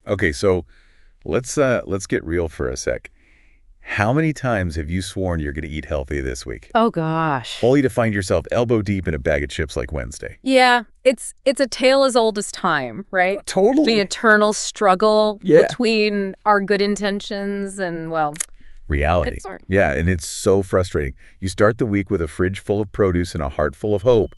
Okay, so let's get real for a sec. How many times have you sworn you're going to eat healthy this week? Oh, gosh. Only to find yourself elbow deep in a bag of chips like Wednesday. Yeah, it's a tale as old as time, right? Totally. The eternal struggle Yeah. between our good intentions and, well, Reality. it's our... Yeah, and it's so frustrating. You start the week with a fridge full of produce and a heart full of hope,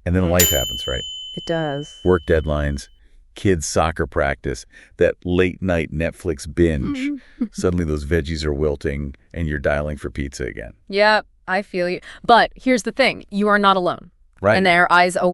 and then life happens, right? It does. Work deadlines, kids' soccer practice, that late-night Netflix binge. Suddenly those veggies are wilting, and you're dialing for pizza again. Yeah, I feel you. But here's the thing. You are not alone. Right. And their eyes open.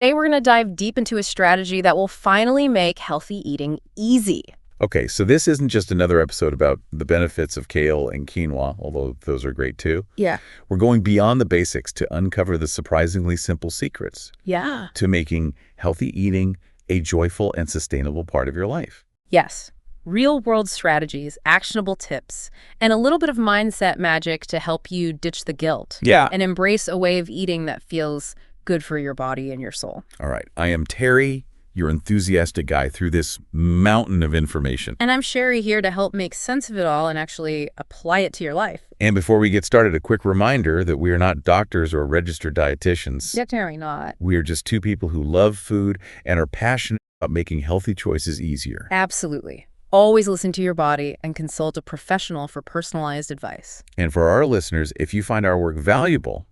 Today we're going to dive deep into a strategy that will finally make healthy eating easy. Okay, so this isn't just another episode about the benefits of kale and quinoa, although those are great too. Yeah. We're going beyond the basics to uncover the surprisingly simple secrets Yeah. to making healthy eating a joyful and sustainable part of your life. Yes. Real-world strategies, actionable tips, and a little bit of mindset magic to help you ditch the guilt. Yeah. And embrace a way of eating that feels good for your body and your soul. All right, I am Terry, your enthusiastic guy through this mountain of information. And I'm Sheri here to help make sense of it all and actually apply it to your life. And before we get started, a quick reminder that we are not doctors or registered dietitians. Definitely not. We are just two people who love food and are passionate about making healthy choices easier. Absolutely. Always listen to your body and consult a professional for personalized advice. And for our listeners, if you find our work valuable,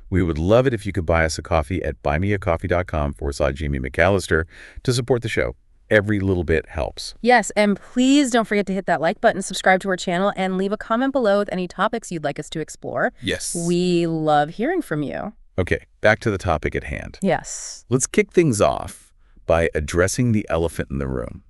we would love it if you could buy us a coffee at buymeacoffee.com/Jamie McAllister to support the show. Every little bit helps. Yes, and please don't forget to hit that like button, subscribe to our channel, and leave a comment below with any topics you'd like us to explore. Yes. We love hearing from you. Okay, back to the topic at hand. Yes. Let's kick things off by addressing the elephant in the room.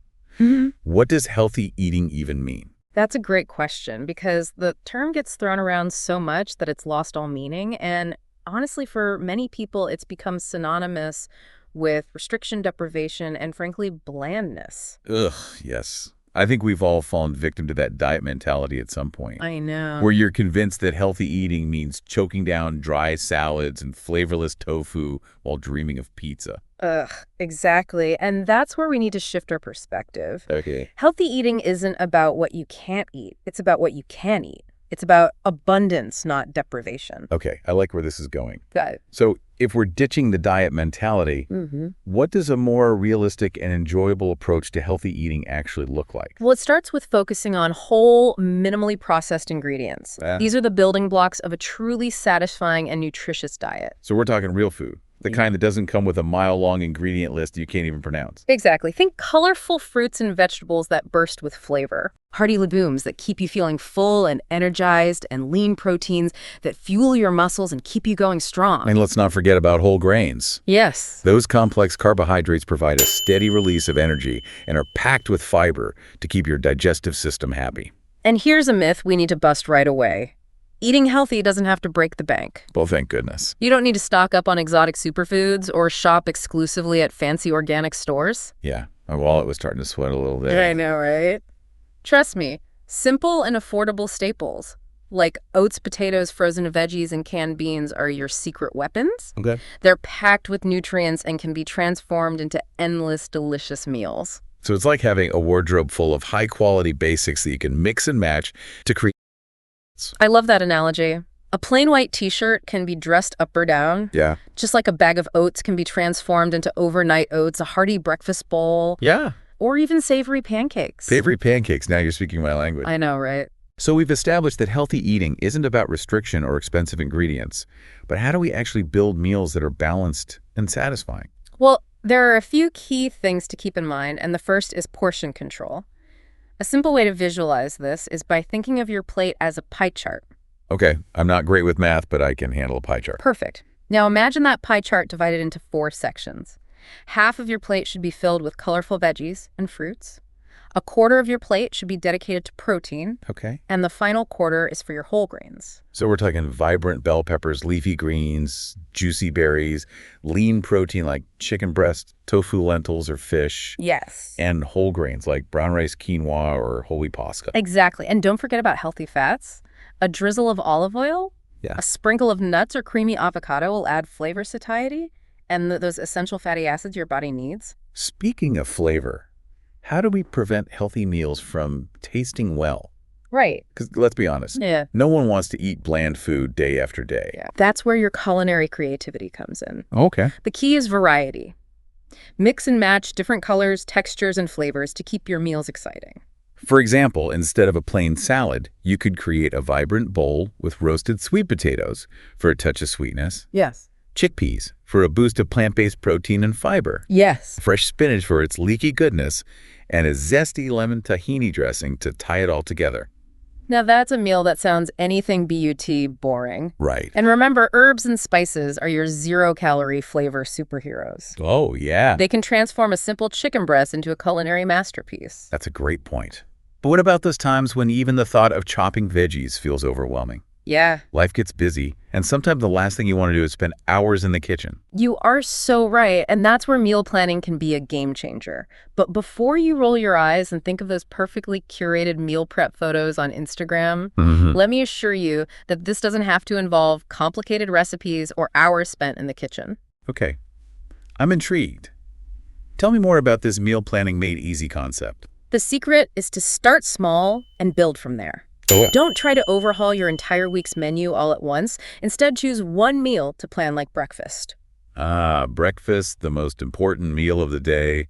What does healthy eating even mean? That's a great question because the term gets thrown around so much that it's lost all meaning. And honestly, for many people, it's become synonymous with restriction, deprivation, and frankly, blandness. Ugh, yes. I think we've all fallen victim to that diet mentality at some point. I know. Where you're convinced that healthy eating means choking down dry salads and flavorless tofu while dreaming of pizza. Ugh, exactly. And that's where we need to shift our perspective. Okay. Healthy eating isn't about what you can't eat. It's about what you can eat. It's about abundance, not deprivation. Okay, I like where this is going. Got it. So if we're ditching the diet mentality, what does a more realistic and enjoyable approach to healthy eating actually look like? Well, it starts with focusing on whole, minimally processed ingredients. These are the building blocks of a truly satisfying and nutritious diet. So we're talking real food, the kind that doesn't come with a mile-long ingredient list you can't even pronounce. Exactly. Think colorful fruits and vegetables that burst with flavor. Hearty legumes that keep you feeling full and energized, and lean proteins that fuel your muscles and keep you going strong. And let's not forget about whole grains. Yes. Those complex carbohydrates provide a steady release of energy and are packed with fiber to keep your digestive system happy. And here's a myth we need to bust right away. Eating healthy doesn't have to break the bank. Well, thank goodness. You don't need to stock up on exotic superfoods or shop exclusively at fancy organic stores. Yeah, my wallet was starting to sweat a little bit. I know, right? Trust me, simple and affordable staples like oats, potatoes, frozen veggies, and canned beans are your secret weapons. Okay. They're packed with nutrients and can be transformed into endless, delicious meals. So it's like having a wardrobe full of high-quality basics that you can mix and match to create. I love that analogy. A plain white t-shirt can be dressed up or down. Yeah. Just like a bag of oats can be transformed into overnight oats, a hearty breakfast bowl. Yeah. Or even savory pancakes. Savory pancakes. Now you're speaking my language. I know, right? So we've established that healthy eating isn't about restriction or expensive ingredients, but how do we actually build meals that are balanced and satisfying? Well, there are a few key things to keep in mind, and the first is portion control. A simple way to visualize this is by thinking of your plate as a pie chart. Okay, I'm not great with math, but I can handle a pie chart. Perfect. Now imagine that pie chart divided into 4 sections. Half of your plate should be filled with colorful veggies and fruits. A quarter of your plate should be dedicated to protein. Okay. And the final quarter is for your whole grains. So we're talking vibrant bell peppers, leafy greens, juicy berries, lean protein like chicken breast, tofu, lentils, or fish. Yes. And whole grains like brown rice, quinoa, or whole wheat pasta. Exactly. And don't forget about healthy fats. A drizzle of olive oil, Yeah. a sprinkle of nuts or creamy avocado will add flavor satiety, and those essential fatty acids your body needs. Speaking of flavor, how do we prevent healthy meals from tasting well? Right. Because let's be honest, Yeah. no one wants to eat bland food day after day. Yeah. That's where your culinary creativity comes in. Okay. The key is variety. Mix and match different colors, textures, and flavors to keep your meals exciting. For example, instead of a plain salad, you could create a vibrant bowl with roasted sweet potatoes for a touch of sweetness, Yes. chickpeas for a boost of plant-based protein and fiber, Yes. fresh spinach for its leaky goodness, and a zesty lemon tahini dressing to tie it all together. Now that's a meal that sounds anything but boring. Right. And remember, herbs and spices are your zero-calorie flavor superheroes. Oh, yeah. They can transform a simple chicken breast into a culinary masterpiece. That's a great point. But what about those times when even the thought of chopping veggies feels overwhelming? Yeah, Life gets busy, and sometimes the last thing you want to do is spend hours in the kitchen. you are so right, and that's where meal planning can be a game changer. But before you roll your eyes and think of those perfectly curated meal prep photos on Instagram, let me assure you that this doesn't have to involve complicated recipes or hours spent in the kitchen. Okay. I'm intrigued. Tell me more about this meal planning made easy concept. The secret is to start small and build from there. Oh. Don't try to overhaul your entire week's menu all at once. Instead, choose one meal to plan like breakfast. Breakfast, the most important meal of the day,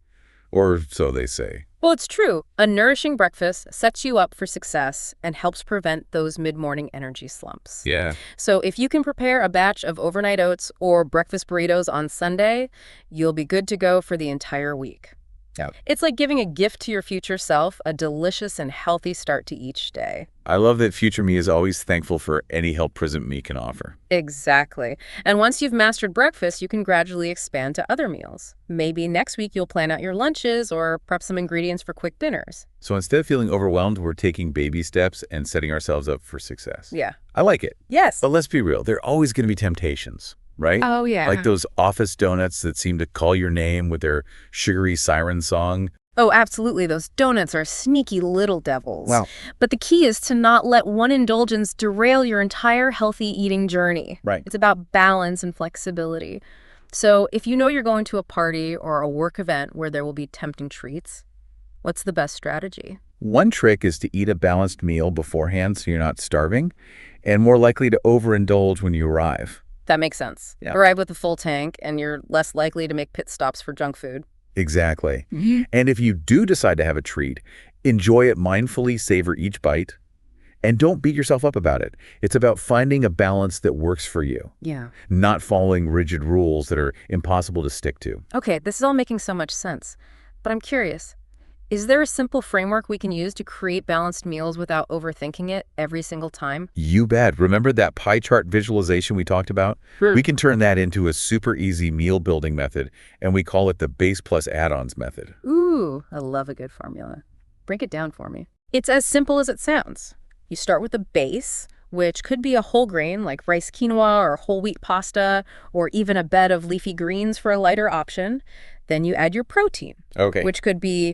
or so they say. Well, it's true. A nourishing breakfast sets you up for success and helps prevent those mid-morning energy slumps. Yeah. So if you can prepare a batch of overnight oats or breakfast burritos on Sunday, you'll be good to go for the entire week. Yeah. It's like giving a gift to your future self, a delicious and healthy start to each day. I love that future me is always thankful for any help present me can offer. Exactly. And once you've mastered breakfast, you can gradually expand to other meals. Maybe next week you'll plan out your lunches or prep some ingredients for quick dinners. So instead of feeling overwhelmed, we're taking baby steps and setting ourselves up for success. Yeah. I like it. Yes. But let's be real, there are always going to be temptations, right? Oh, yeah. Like those office donuts that seem to call your name with their sugary siren song. Oh, absolutely. Those donuts are sneaky little devils. Wow. But the key is to not let one indulgence derail your entire healthy eating journey. Right. It's about balance and flexibility. So if you know you're going to a party or a work event where there will be tempting treats, what's the best strategy? One trick is to eat a balanced meal beforehand so you're not starving and more likely to overindulge when you arrive. That makes sense. Yeah. Arrive with a full tank and you're less likely to make pit stops for junk food. Exactly. And if you do decide to have a treat, enjoy it mindfully, savor each bite, and don't beat yourself up about it. It's about finding a balance that works for you, Yeah. not following rigid rules that are impossible to stick to. Okay, this is all making so much sense. But I'm curious, is there a simple framework we can use to create balanced meals without overthinking it every single time? You bet. Remember that pie chart visualization we talked about? We can turn that into a super easy meal building method, and we call it the base plus add-ons method. Ooh, I love a good formula. Break it down for me. It's as simple as it sounds. You start with a base, which could be a whole grain like rice quinoa or whole wheat pasta, or even a bed of leafy greens for a lighter option. Then you add your protein, Okay. which could be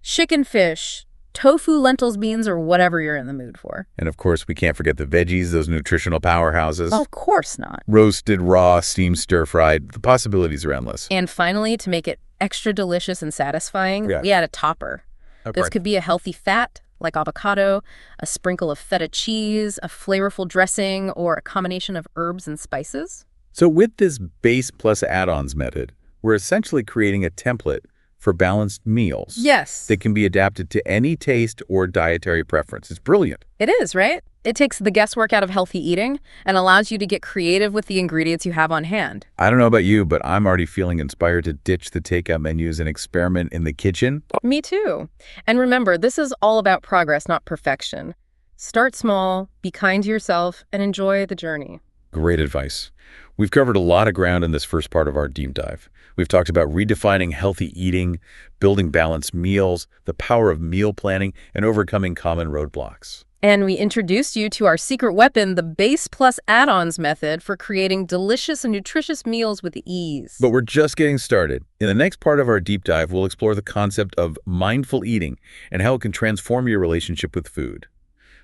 chicken, fish, tofu, lentils, beans, or whatever you're in the mood for. And of course, we can't forget the veggies, those nutritional powerhouses. Of course not. Roasted, raw, steamed, stir-fried. The possibilities are endless. And finally, to make it extra delicious and satisfying, Yeah. we add a topper. Okay. This could be a healthy fat, like avocado, a sprinkle of feta cheese, a flavorful dressing, or a combination of herbs and spices. So with this base plus add-ons method, we're essentially creating a template for balanced meals. Yes. That can be adapted to any taste or dietary preference. It's brilliant. It is, right? It takes the guesswork out of healthy eating and allows you to get creative with the ingredients you have on hand. I don't know about you, but I'm already feeling inspired to ditch the takeout menus and experiment in the kitchen. Me too. And remember, this is all about progress, not perfection. Start small, be kind to yourself, and enjoy the journey. Great advice. We've covered a lot of ground in this first part of our deep dive. We've talked about redefining healthy eating, building balanced meals, the power of meal planning, and overcoming common roadblocks. And we introduced you to our secret weapon, the base plus add-ons method for creating delicious and nutritious meals with ease. But we're just getting started. In the next part of our deep dive, we'll explore the concept of mindful eating and how it can transform your relationship with food.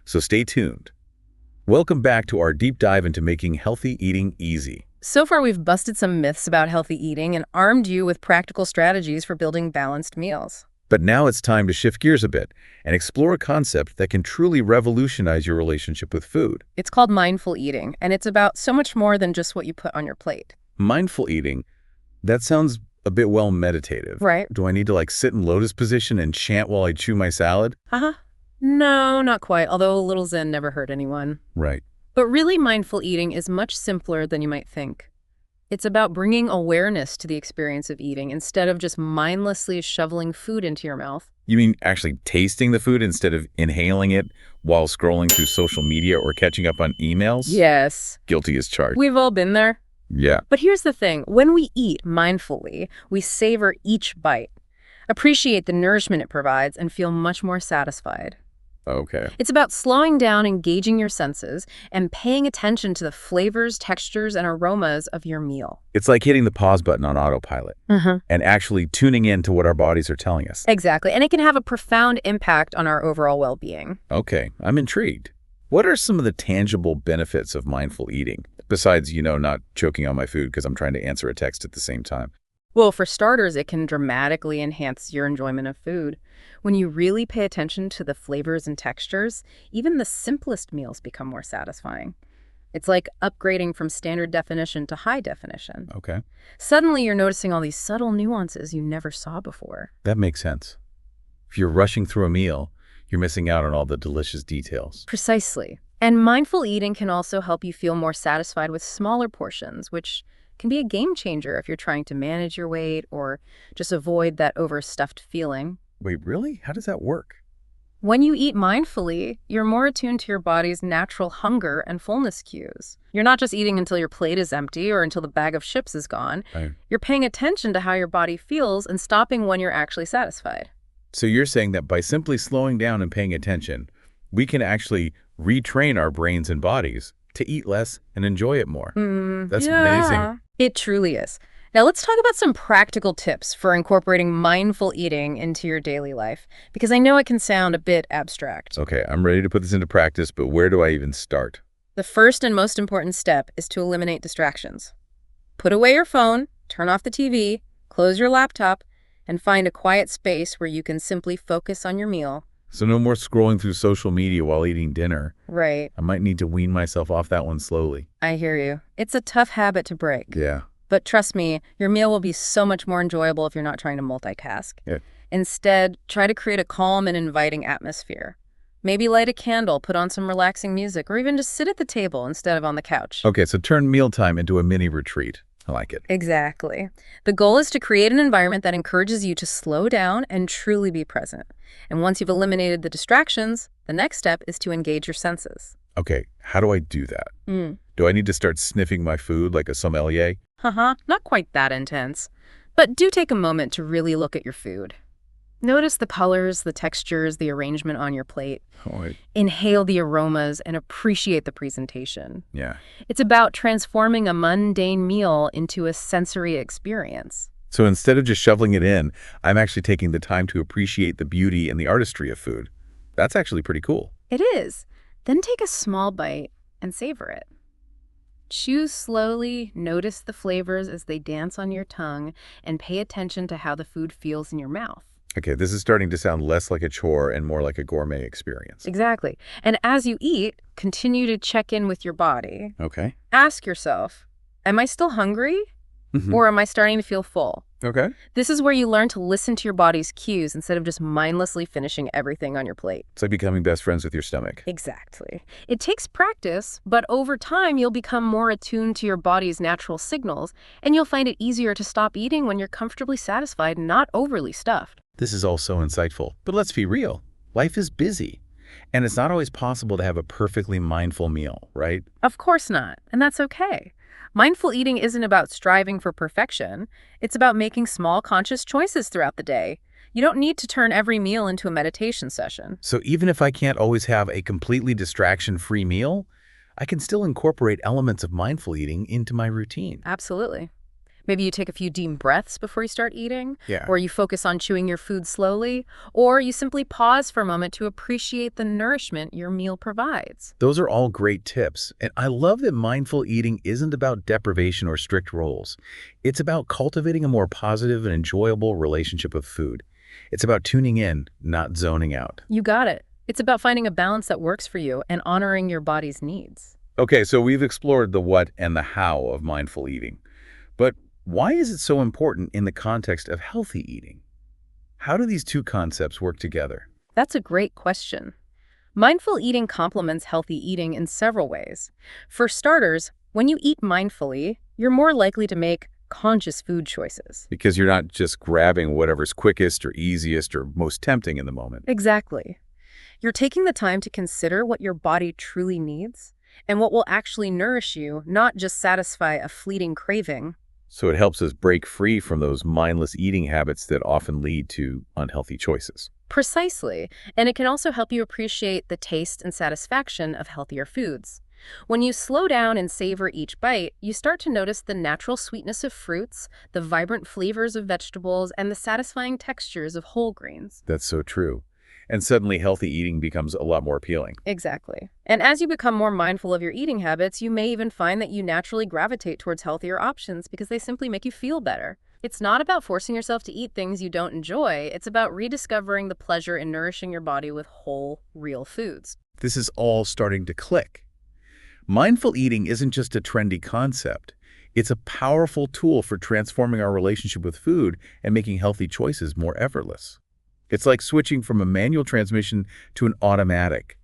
So stay tuned. Welcome back to our deep dive into making healthy eating easy. So far, we've busted some myths about healthy eating and armed you with practical strategies for building balanced meals. But now it's time to shift gears a bit and explore a concept that can truly revolutionize your relationship with food. It's called mindful eating, and it's about so much more than just what you put on your plate. Mindful eating, that sounds a bit well meditative. Right. Do I need to sit in lotus position and chant while I chew my salad? Uh-huh. No, not quite, although a little Zen never hurt anyone. Right. But really, mindful eating is much simpler than you might think. It's about bringing awareness to the experience of eating instead of just mindlessly shoveling food into your mouth. You mean actually tasting the food instead of inhaling it while scrolling through social media or catching up on emails? Yes. Guilty as charged. We've all been there. Yeah. But here's the thing. When we eat mindfully, we savor each bite, appreciate the nourishment it provides, and feel much more satisfied. Okay. It's about slowing down, engaging your senses, and paying attention to the flavors, textures, and aromas of your meal. It's like hitting the pause button on autopilot and actually tuning in to what our bodies are telling us. Exactly. And it can have a profound impact on our overall well-being. Okay, I'm intrigued. What are some of the tangible benefits of mindful eating, besides, not choking on my food because I'm trying to answer a text at the same time? Well, for starters, it can dramatically enhance your enjoyment of food. When you really pay attention to the flavors and textures, even the simplest meals become more satisfying. It's like upgrading from standard definition to high definition. Okay. Suddenly, you're noticing all these subtle nuances you never saw before. That makes sense. If you're rushing through a meal, you're missing out on all the delicious details. Precisely. And mindful eating can also help you feel more satisfied with smaller portions, which can be a game changer if you're trying to manage your weight or just avoid that overstuffed feeling. Wait, really? How does that work? When you eat mindfully, you're more attuned to your body's natural hunger and fullness cues. You're not just eating until your plate is empty or until the bag of chips is gone. Right. You're paying attention to how your body feels and stopping when you're actually satisfied. So you're saying that by simply slowing down and paying attention, we can actually retrain our brains and bodies to eat less and enjoy it more. That's amazing. It truly is. Now let's talk about some practical tips for incorporating mindful eating into your daily life, because I know it can sound a bit abstract. Okay, I'm ready to put this into practice, but where do I even start? The first and most important step is to eliminate distractions. Put away your phone, turn off the TV, close your laptop, and find a quiet space where you can simply focus on your meal. So no more scrolling through social media while eating dinner. Right. I might need to wean myself off that one slowly. I hear you. It's a tough habit to break. Yeah. But trust me, your meal will be so much more enjoyable if you're not trying to multitask. Yeah. Instead, try to create a calm and inviting atmosphere. Maybe light a candle, put on some relaxing music, or even just sit at the table instead of on the couch. Okay, so turn mealtime into a mini retreat. I like it. Exactly. The goal is to create an environment that encourages you to slow down and truly be present. And once you've eliminated the distractions, the next step is to engage your senses. Okay, how do I do that? Do I need to start sniffing my food like a sommelier? Not quite that intense. But do take a moment to really look at your food. Notice the colors, the textures, the arrangement on your plate. Inhale the aromas and appreciate the presentation. Yeah. It's about transforming a mundane meal into a sensory experience. So instead of just shoveling it in, I'm actually taking the time to appreciate the beauty and the artistry of food. That's actually pretty cool. It is. Then take a small bite and savor it. Chew slowly, notice the flavors as they dance on your tongue, and pay attention to how the food feels in your mouth. Okay, this is starting to sound less like a chore and more like a gourmet experience. Exactly. And as you eat, continue to check in with your body. Okay. Ask yourself, am I still hungry? Or am I starting to feel full? Okay. This is where you learn to listen to your body's cues instead of just mindlessly finishing everything on your plate. It's like becoming best friends with your stomach. Exactly. It takes practice, but over time you'll become more attuned to your body's natural signals, and you'll find it easier to stop eating when you're comfortably satisfied and not overly stuffed. This is all so insightful. But let's be real. Life is busy. And it's not always possible to have a perfectly mindful meal, right? Of course not, and that's okay. Mindful eating isn't about striving for perfection. It's about making small, conscious choices throughout the day. You don't need to turn every meal into a meditation session. So even if I can't always have a completely distraction-free meal, I can still incorporate elements of mindful eating into my routine. Absolutely. Maybe you take a few deep breaths before you start eating, Yeah. or you focus on chewing your food slowly, or you simply pause for a moment to appreciate the nourishment your meal provides. Those are all great tips. And I love that mindful eating isn't about deprivation or strict rules. It's about cultivating a more positive and enjoyable relationship with food. It's about tuning in, not zoning out. You got it. It's about finding a balance that works for you and honoring your body's needs. Okay, so we've explored the what and the how of mindful eating. But why is it so important in the context of healthy eating? How do these two concepts work together? That's a great question. Mindful eating complements healthy eating in several ways. For starters, when you eat mindfully, you're more likely to make conscious food choices. Because you're not just grabbing whatever's quickest or easiest or most tempting in the moment. Exactly. You're taking the time to consider what your body truly needs and what will actually nourish you, not just satisfy a fleeting craving. So it helps us break free from those mindless eating habits that often lead to unhealthy choices. Precisely. And it can also help you appreciate the taste and satisfaction of healthier foods. When you slow down and savor each bite, you start to notice the natural sweetness of fruits, the vibrant flavors of vegetables, and the satisfying textures of whole grains. That's so true. And suddenly healthy eating becomes a lot more appealing. Exactly. And as you become more mindful of your eating habits, you may even find that you naturally gravitate towards healthier options because they simply make you feel better. It's not about forcing yourself to eat things you don't enjoy. It's about rediscovering the pleasure in nourishing your body with whole, real foods. This is all starting to click. Mindful eating isn't just a trendy concept. It's a powerful tool for transforming our relationship with food and making healthy choices more effortless. It's like switching from a manual transmission to an automatic.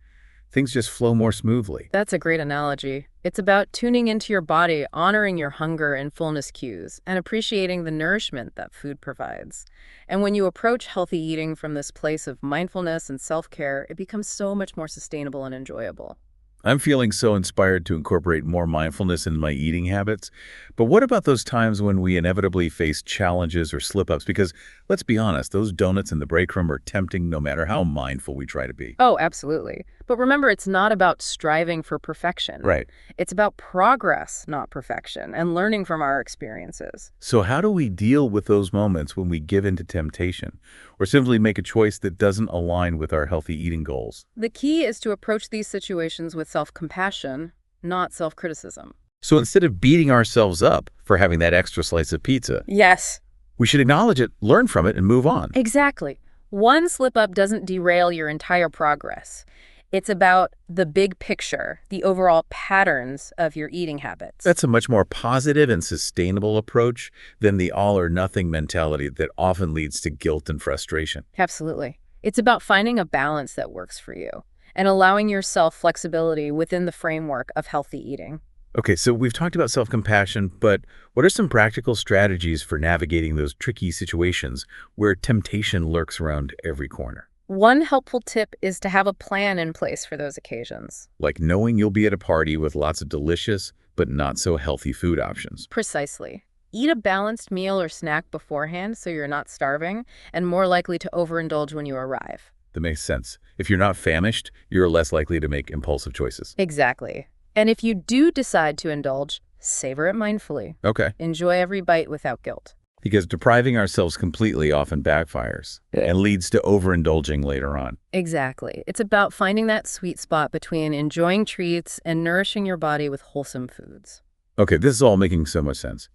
Things just flow more smoothly. That's a great analogy. It's about tuning into your body, honoring your hunger and fullness cues, and appreciating the nourishment that food provides. And when you approach healthy eating from this place of mindfulness and self-care, it becomes so much more sustainable and enjoyable. I'm feeling so inspired to incorporate more mindfulness in my eating habits. But what about those times when we inevitably face challenges or slip-ups? Because let's be honest, those donuts in the break room are tempting no matter how mindful we try to be. Oh, absolutely. But remember, it's not about striving for perfection. Right. It's about progress, not perfection, and learning from our experiences. So how do we deal with those moments when we give in to temptation or simply make a choice that doesn't align with our healthy eating goals? The key is to approach these situations with self-compassion, not self-criticism. So instead of beating ourselves up for having that extra slice of pizza, Yes, we should acknowledge it, learn from it, and move on. exactly. One slip-up doesn't derail your entire progress. It's about the big picture, the overall patterns of your eating habits. That's a much more positive and sustainable approach than the all-or-nothing mentality that often leads to guilt and frustration. Absolutely. It's about finding a balance that works for you and allowing yourself flexibility within the framework of healthy eating. Okay, so we've talked about self-compassion, but what are some practical strategies for navigating those tricky situations where temptation lurks around every corner? One helpful tip is to have a plan in place for those occasions. Like knowing you'll be at a party with lots of delicious but not so healthy food options. Precisely. Eat a balanced meal or snack beforehand so you're not starving and more likely to overindulge when you arrive. That makes sense. If you're not famished, you're less likely to make impulsive choices. Exactly. And if you do decide to indulge, savor it mindfully. Okay. Enjoy every bite without guilt. Because depriving ourselves completely often backfires and leads to overindulging later on. Exactly. It's about finding that sweet spot between enjoying treats and nourishing your body with wholesome foods. Okay, this is all making so much sense.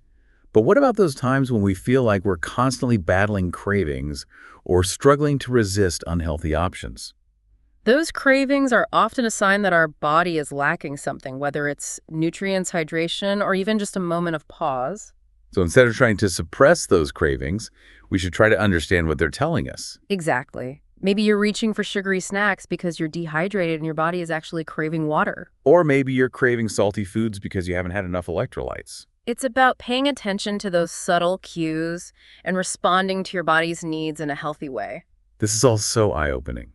But what about those times when we feel like we're constantly battling cravings or struggling to resist unhealthy options? Those cravings are often a sign that our body is lacking something, whether it's nutrients, hydration, or even just a moment of pause. So instead of trying to suppress those cravings, we should try to understand what they're telling us. Exactly. Maybe you're reaching for sugary snacks because you're dehydrated and your body is actually craving water. Or maybe you're craving salty foods because you haven't had enough electrolytes. It's about paying attention to those subtle cues and responding to your body's needs in a healthy way. This is all so eye-opening.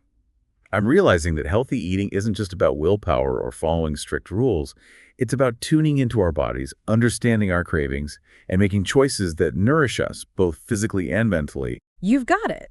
I'm realizing that healthy eating isn't just about willpower or following strict rules. It's about tuning into our bodies, understanding our cravings, and making choices that nourish us, both physically and mentally. You've got it.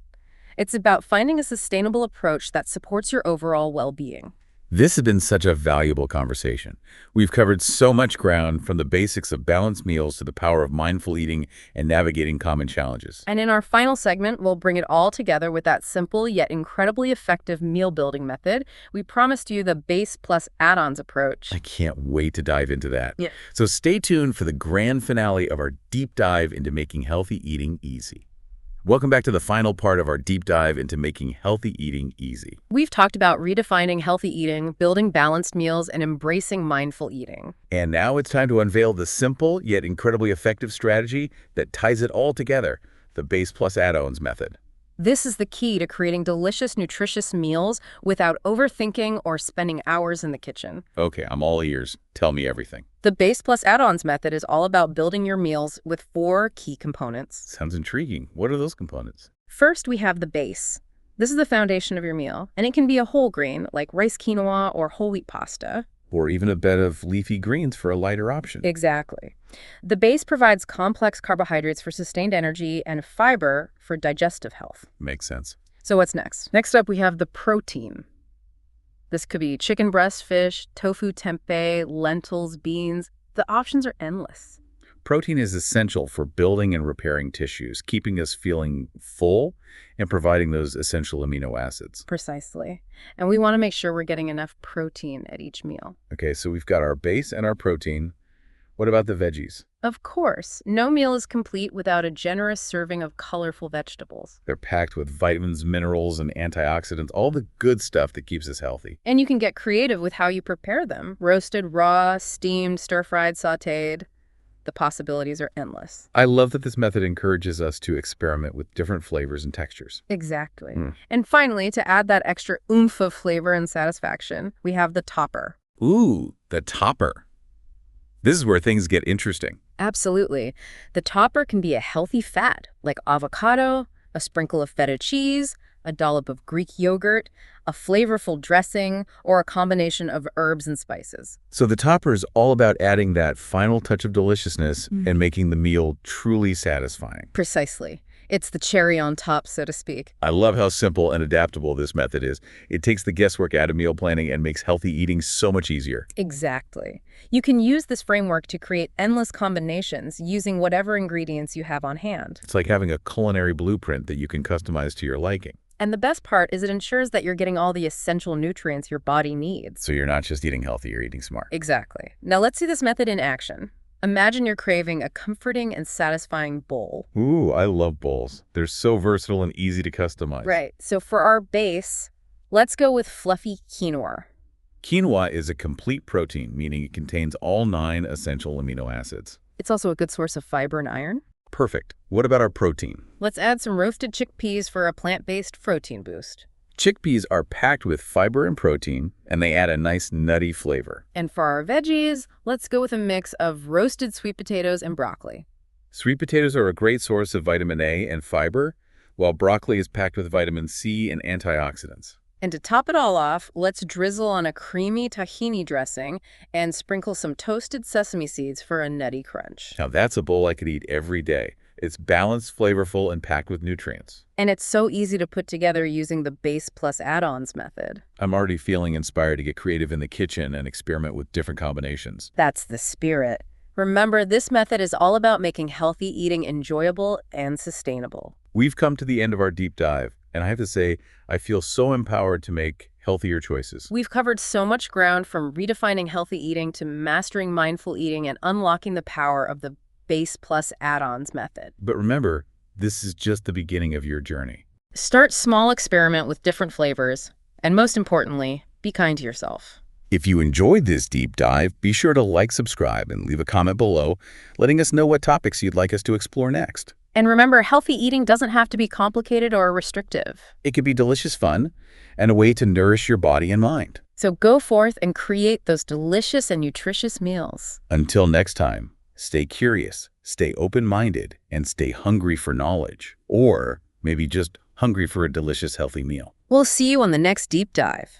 It's about finding a sustainable approach that supports your overall well-being. This has been such a valuable conversation. We've covered so much ground, from the basics of balanced meals to the power of mindful eating and navigating common challenges. And in our final segment, we'll bring it all together with that simple yet incredibly effective meal building method. We promised you the base plus add-ons approach. I can't wait to dive into that. Yeah. So stay tuned for the grand finale of our deep dive into making healthy eating easy. Welcome back to the final part of our deep dive into making healthy eating easy. We've talked about redefining healthy eating, building balanced meals, and embracing mindful eating. And now it's time to unveil the simple yet incredibly effective strategy that ties it all together, the base plus add-ons method. This is the key to creating delicious, nutritious meals without overthinking or spending hours in the kitchen. Okay, I'm all ears. Tell me everything. The base plus add-ons method is all about building your meals with 4 key components. Sounds intriguing. What are those components? First, we have the base. This is the foundation of your meal, and it can be a whole grain like rice quinoa or whole wheat pasta. Or even a bed of leafy greens for a lighter option. Exactly. The base provides complex carbohydrates for sustained energy and fiber for digestive health. Makes sense. So what's next? Next up, we have the protein. This could be chicken breast, fish, tofu tempeh, lentils, beans. The options are endless. Protein is essential for building and repairing tissues, keeping us feeling full and providing those essential amino acids. Precisely. And we want to make sure we're getting enough protein at each meal. Okay, so we've got our base and our protein. What about the veggies? Of course, no meal is complete without a generous serving of colorful vegetables. They're packed with vitamins, minerals, and antioxidants, all the good stuff that keeps us healthy. And you can get creative with how you prepare them. Roasted, raw, steamed, stir-fried, sautéed. The possibilities are endless. I love that this method encourages us to experiment with different flavors and textures. Exactly. And finally, to add that extra oomph of flavor and satisfaction, we have the topper. Ooh, the topper. This is where things get interesting. Absolutely. The topper can be a healthy fat, like avocado, a sprinkle of feta cheese, a dollop of Greek yogurt, a flavorful dressing, or a combination of herbs and spices. So the topper is all about adding that final touch of deliciousness and making the meal truly satisfying. Precisely. It's the cherry on top, so to speak. I love how simple and adaptable this method is. It takes the guesswork out of meal planning and makes healthy eating so much easier. Exactly. You can use this framework to create endless combinations using whatever ingredients you have on hand. It's like having a culinary blueprint that you can customize to your liking. And the best part is it ensures that you're getting all the essential nutrients your body needs. So you're not just eating healthy, you're eating smart. Exactly. Now let's see this method in action. Imagine you're craving a comforting and satisfying bowl. Ooh, I love bowls. They're so versatile and easy to customize. Right. So for our base, let's go with fluffy quinoa. Quinoa is a complete protein, meaning it contains all 9 essential amino acids. It's also a good source of fiber and iron. Perfect. What about our protein? Let's add some roasted chickpeas for a plant-based protein boost. Chickpeas are packed with fiber and protein, and they add a nice nutty flavor. And for our veggies, let's go with a mix of roasted sweet potatoes and broccoli. Sweet potatoes are a great source of vitamin A and fiber, while broccoli is packed with vitamin C and antioxidants. And to top it all off, let's drizzle on a creamy tahini dressing and sprinkle some toasted sesame seeds for a nutty crunch. Now that's a bowl I could eat every day. It's balanced, flavorful, and packed with nutrients. And it's so easy to put together using the base plus add-ons method. I'm already feeling inspired to get creative in the kitchen and experiment with different combinations. That's the spirit. Remember, this method is all about making healthy eating enjoyable and sustainable. We've come to the end of our deep dive, and I have to say, I feel so empowered to make healthier choices. We've covered so much ground, from redefining healthy eating to mastering mindful eating and unlocking the power of the base plus add-ons method. But remember, this is just the beginning of your journey. Start small, experiment with different flavors, and most importantly, be kind to yourself. If you enjoyed this deep dive, be sure to like, subscribe, and leave a comment below, letting us know what topics you'd like us to explore next. And remember, healthy eating doesn't have to be complicated or restrictive. It can be delicious fun and a way to nourish your body and mind. So go forth and create those delicious and nutritious meals. Until next time, stay curious, stay open-minded, and stay hungry for knowledge. Or maybe just hungry for a delicious, healthy meal. We'll see you on the next deep dive.